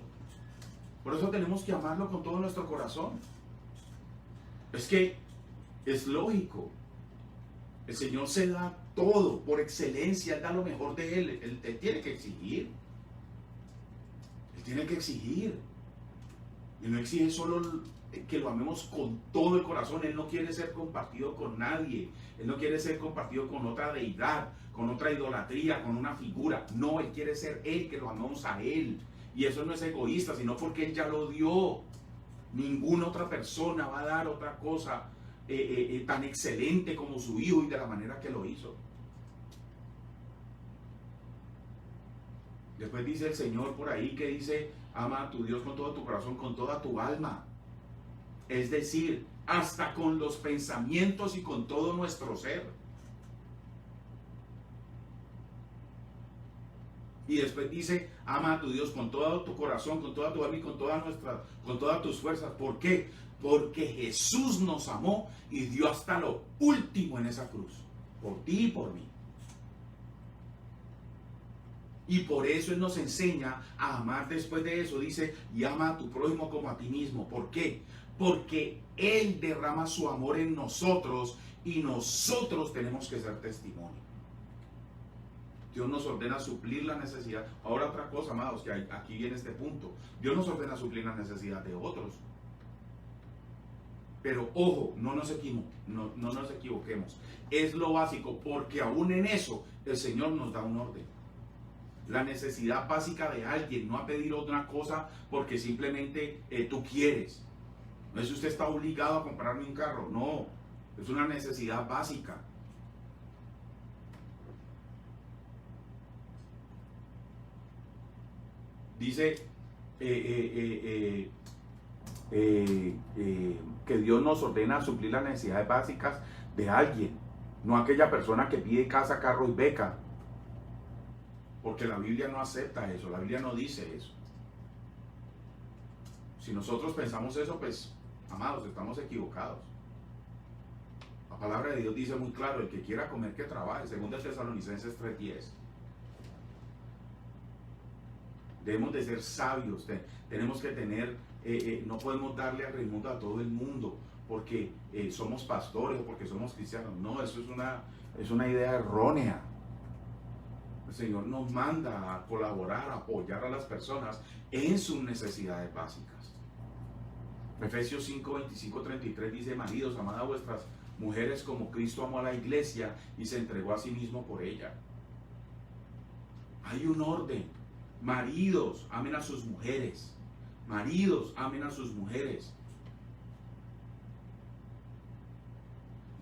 Speaker 1: Por eso tenemos que amarlo con todo nuestro corazón. Es que es lógico. El Señor se da todo por excelencia. Él da lo mejor de Él. Él tiene que exigir. Él tiene que exigir. Y no exige solo que lo amemos con todo el corazón. Él no quiere ser compartido con nadie. Él no quiere ser compartido con otra deidad, con otra idolatría, con una figura. No, Él quiere ser Él, que lo amemos a Él. Y eso no es egoísta, sino porque Él ya lo dio. Ninguna otra persona va a dar otra cosa tan excelente como su Hijo y de la manera que lo hizo. Después dice el Señor por ahí que dice, ama a tu Dios con todo tu corazón, con toda tu alma. Es decir, hasta con los pensamientos y con todo nuestro ser. Y después dice, ama a tu Dios con todo tu corazón, con toda tu alma y con todas tus fuerzas. ¿Por qué? Porque Jesús nos amó y dio hasta lo último en esa cruz. Por ti y por mí. Y por eso Él nos enseña a amar después de eso. Dice, y ama a tu prójimo como a ti mismo. ¿Por qué? Porque Él derrama su amor en nosotros y nosotros tenemos que ser testimonio. Dios nos ordena suplir la necesidad. Ahora otra cosa, amados, que aquí viene este punto. Dios nos ordena suplir la necesidad de otros. Pero ojo, no nos equivoquemos. Es lo básico, porque aún en eso el Señor nos da un orden. La necesidad básica de alguien, no a pedir otra cosa porque simplemente tú quieres. No es que usted está obligado a comprarme un carro, no. Es una necesidad básica. Dice que Dios nos ordena suplir las necesidades básicas de alguien, no aquella persona que pide casa, carro y beca, porque la Biblia no acepta eso, la Biblia no dice eso. Si nosotros pensamos eso, pues, amados, estamos equivocados. La palabra de Dios dice muy claro, el que quiera comer, que trabaje, según de Tesalonicenses 3:10. Debemos de ser sabios, tenemos que tener, no podemos darle al mundo a todo el mundo porque somos pastores o porque somos cristianos. No, eso es una idea errónea. El Señor nos manda a colaborar, a apoyar a las personas en sus necesidades básicas. Efesios 5, 25, 33 dice, maridos, amad a vuestras mujeres como Cristo amó a la iglesia y se entregó a sí mismo por ella. Hay un orden. Maridos, amen a sus mujeres. Maridos, amen a sus mujeres.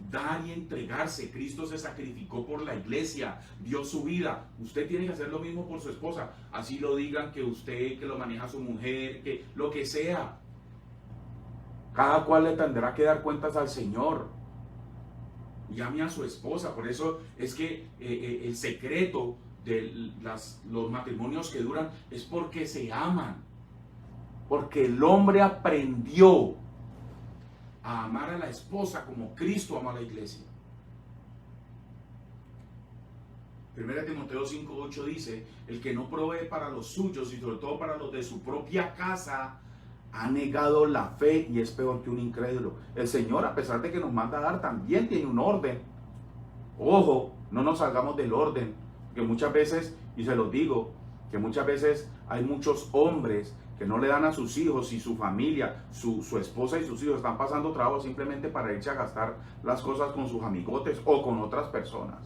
Speaker 1: Dar y entregarse. Cristo se sacrificó por la iglesia, dio su vida. Usted tiene que hacer lo mismo por su esposa. Así lo digan que usted, que lo maneja su mujer, que lo que sea. Cada cual le tendrá que dar cuentas al Señor. Y ame a su esposa. Por eso es que el secreto de los matrimonios que duran es porque se aman, porque el hombre aprendió a amar a la esposa como Cristo ama a la iglesia. 1 Timoteo 5:8 dice, el que no provee para los suyos y sobre todo para los de su propia casa ha negado la fe y es peor que un incrédulo. El Señor, a pesar de que nos manda a dar, también tiene un orden. Ojo, no nos salgamos del orden. Que muchas veces, y se los digo, que muchas veces hay muchos hombres que no le dan a sus hijos y su familia, su esposa y sus hijos están pasando trabajo simplemente para irse a gastar las cosas con sus amigotes o con otras personas.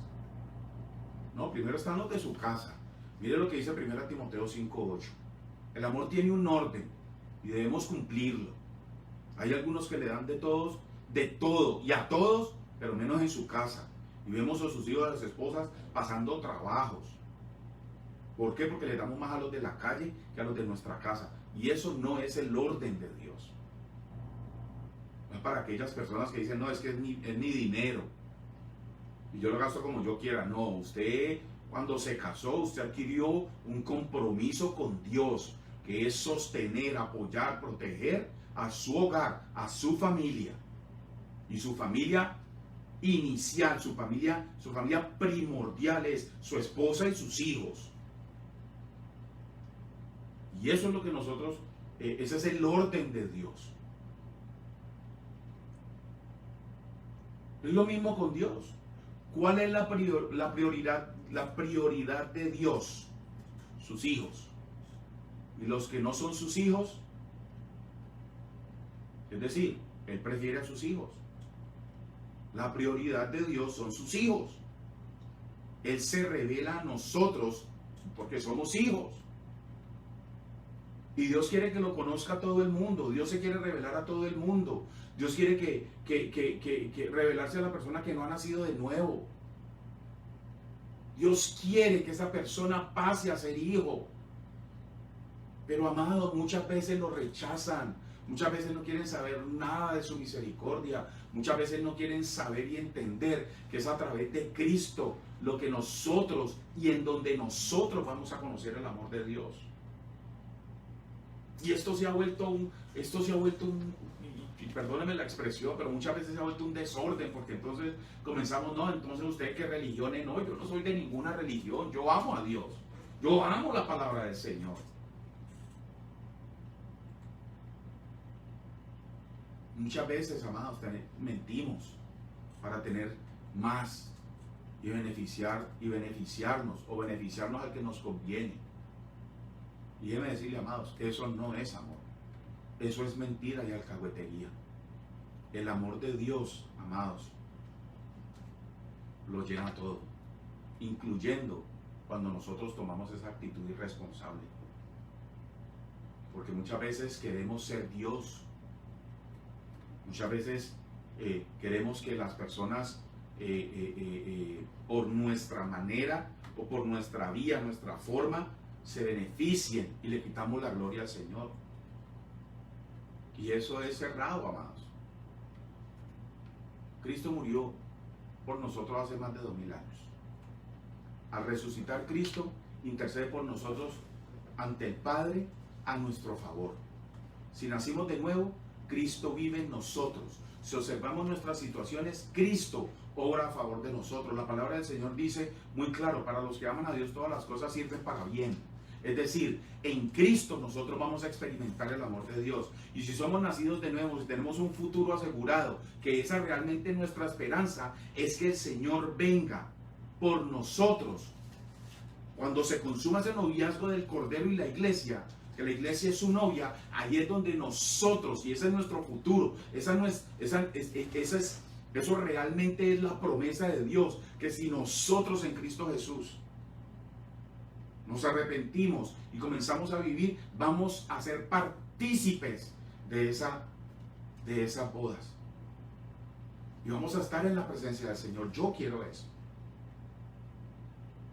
Speaker 1: No, primero están los de su casa. Mire lo que dice 1 Timoteo 5:8. El amor tiene un orden y debemos cumplirlo. Hay algunos que le dan de todo y a todos, pero menos en su casa. Y vemos a sus hijos, a las esposas, pasando trabajos. ¿Por qué? Porque le damos más a los de la calle que a los de nuestra casa. Y eso no es el orden de Dios. No es para aquellas personas que dicen, no, es que es mi dinero. Y yo lo gasto como yo quiera. No, usted cuando se casó, usted adquirió un compromiso con Dios, que es sostener, apoyar, proteger a su hogar, a su familia. Y su familia inicial, su familia primordial es su esposa y sus hijos. Y eso es lo que nosotros, ese es el orden de Dios. Es lo mismo con Dios. ¿Cuál es la prioridad de Dios? Sus hijos. Y los que no son sus hijos, es decir, Él prefiere a sus hijos. La prioridad de Dios son sus hijos. Él se revela a nosotros porque somos hijos. Y Dios quiere que lo conozca todo el mundo. Dios se quiere revelar a todo el mundo. Dios quiere que revelarse a la persona que no ha nacido de nuevo. Dios quiere que esa persona pase a ser hijo. Pero amados, muchas veces lo rechazan. Muchas veces no quieren saber nada de su misericordia. Muchas veces no quieren saber y entender que es a través de Cristo lo que nosotros y en donde nosotros vamos a conocer el amor de Dios. Y esto se ha vuelto un, y perdónenme la expresión, pero muchas veces se ha vuelto un desorden, porque entonces comenzamos, no, entonces usted qué religión es, no, yo no soy de ninguna religión, yo amo a Dios, yo amo la palabra del Señor. Muchas veces, amados, mentimos para tener más y beneficiarnos o beneficiarnos al que nos conviene. Y déjeme decirle, amados, que eso no es amor. Eso es mentira y alcahuetería. El amor de Dios, amados, lo llena todo, incluyendo cuando nosotros tomamos esa actitud irresponsable. Porque muchas veces queremos ser Dios. Muchas veces queremos que las personas por nuestra manera o por nuestra vía, nuestra forma, se beneficien y le quitamos la gloria al Señor. Y eso es errado, amados. Cristo murió por nosotros hace más de 2000 años. Al resucitar, Cristo intercede por nosotros ante el Padre a nuestro favor. Si nacimos de nuevo, Cristo vive en nosotros. Si observamos nuestras situaciones, Cristo obra a favor de nosotros. La palabra del Señor dice muy claro, para los que aman a Dios todas las cosas sirven para bien. Es decir, en Cristo nosotros vamos a experimentar el amor de Dios. Y si somos nacidos de nuevo, si tenemos un futuro asegurado, que esa realmente nuestra esperanza es que el Señor venga por nosotros. Cuando se consuma ese noviazgo del Cordero y la iglesia, que la iglesia es su novia, ahí es donde nosotros, y ese es nuestro futuro, eso realmente es la promesa de Dios, que si nosotros en Cristo Jesús nos arrepentimos y comenzamos a vivir, vamos a ser partícipes de esas bodas. Y vamos a estar en la presencia del Señor. Yo quiero eso.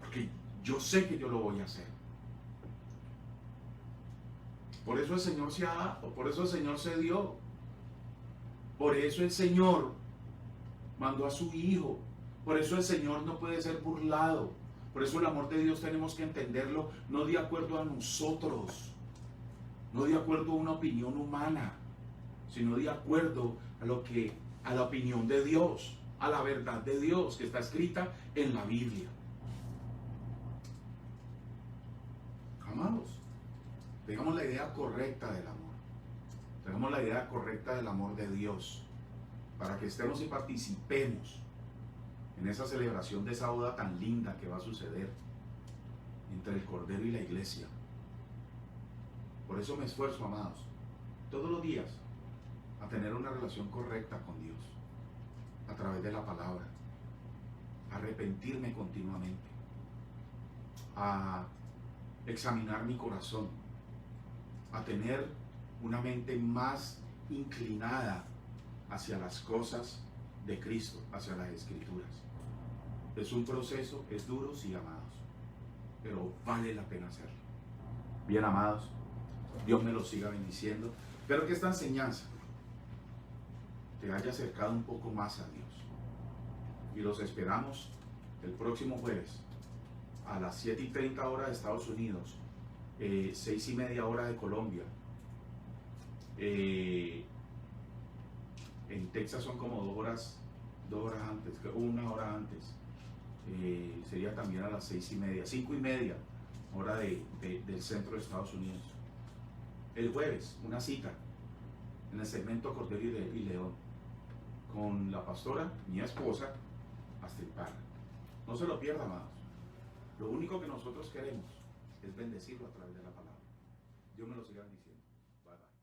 Speaker 1: Porque yo sé que yo lo voy a hacer. Por eso el Señor se ha dado, por eso el Señor se dio. Por eso el Señor mandó a su Hijo. Por eso el Señor no puede ser burlado. Por eso el amor de Dios tenemos que entenderlo no de acuerdo a nosotros, no de acuerdo a una opinión humana, sino de acuerdo a la opinión de Dios, a la verdad de Dios que está escrita en la Biblia. Amados, tengamos la idea correcta del amor, tengamos la idea correcta del amor de Dios, para que estemos y participemos en esa celebración de esa boda tan linda que va a suceder entre el Cordero y la iglesia. Por eso me esfuerzo, amados, todos los días a tener una relación correcta con Dios a través de la palabra, a arrepentirme continuamente, a examinar mi corazón, a tener una mente más inclinada hacia las cosas de Cristo, hacia las Escrituras. Es un proceso, es duro, sí, amados, pero vale la pena hacerlo. Bien, amados, Dios me los siga bendiciendo. Espero que esta enseñanza te haya acercado un poco más a Dios. Y los esperamos el próximo jueves a las 7:30 hora de Estados Unidos, 6:30 hora de Colombia. En Texas son como 2 horas antes, 1 hora antes. Sería también a las 6:30, 5:30 hora del centro de Estados Unidos. El jueves, una cita en el segmento Cordero y León con la pastora, mi esposa, Astrid Parra. No se lo pierda, amados. Lo único que nosotros queremos es bendecirlo a través de la palabra. Dios me lo siga bendiciendo. Bye bye.